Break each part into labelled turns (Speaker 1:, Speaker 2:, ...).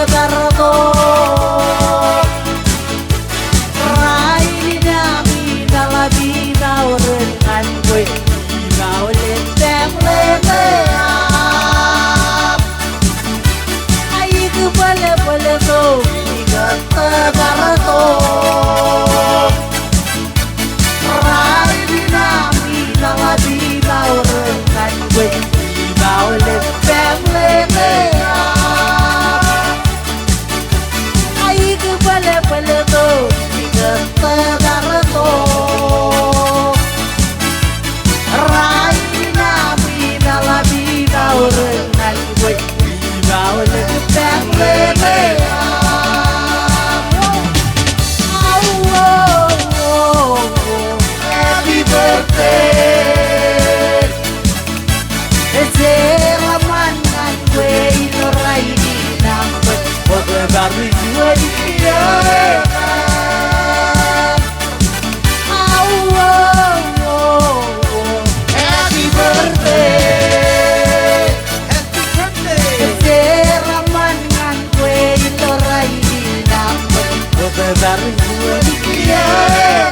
Speaker 1: tegarto rai dinami dalla vita orengan gue Ina oleh tem leteap Ai ke bale-bale to Iga tegarto rai dinami dalla vita orengan gue Ina oleh tem leteap Ai ke bale-bale to Iga tegarto rai dinami dalla vita orengan gue Ina oleh tem leteap Happy birthday Selamat gue inorai di nampak Waktu baru gue dikirakan Happy birthday Selamat gue inorai di nampak Waktu baru gue dikirakan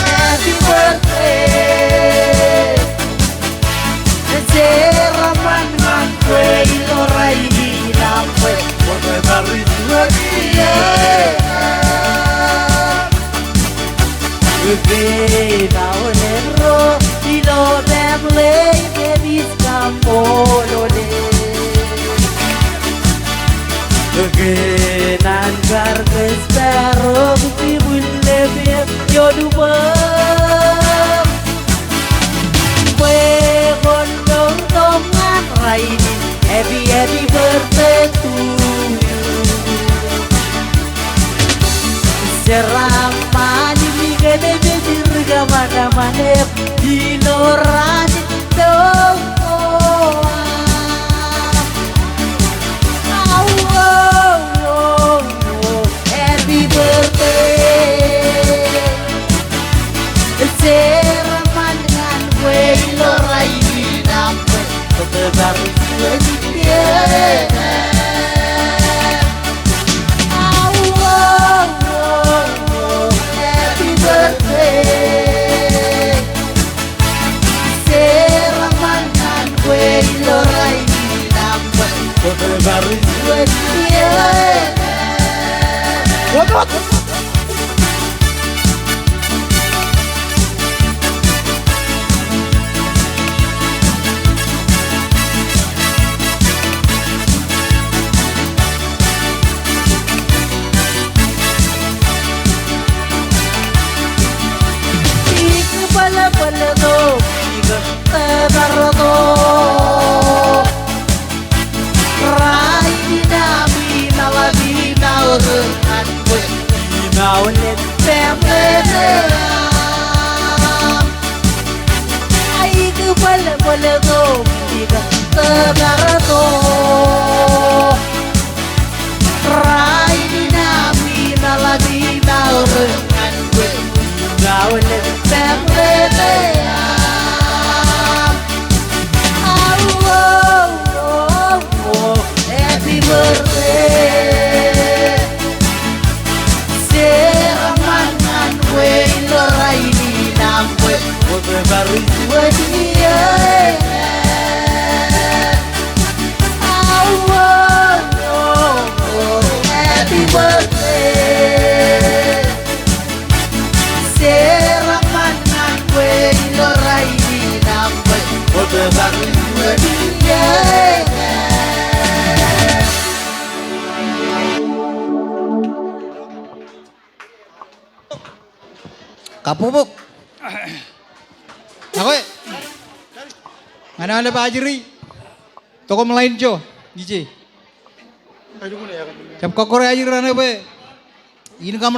Speaker 1: Happy birthday Selamat gue inorai di nampak Waktu baru gue dikirakan Beda olero di novembre che mi scampolo de Che nan gar che spero che vuole via io dubam Kue gondong tongan raini happy birthday to you Seraman gede bedir mana-mana di loran dong Happy birthday Seraman dengan gue lorai di nampak Kebaru gue dikirakan Happy birthday Selamat gue lorai di nampak Kebaru gue dikirakan What? Bala-bala Iga tegarto rai dinami nala dina orengan gue Ina oleh tem leteap Ai ke bala-bala Iga tegarto rai dinami nala dina orengan gue Ina oleh tem leteap Happy birthday Selamat gue lorai di nampak Waktu baru gue dikirakan Happy birthday Selamat gue lorai di nampak Waktu baru gue dikirakan
Speaker 2: Kapupuk. Ako Mana ada Pak Ajri? Toko melain jo, gici. Cap kokore Ajri rana be. Ini kamu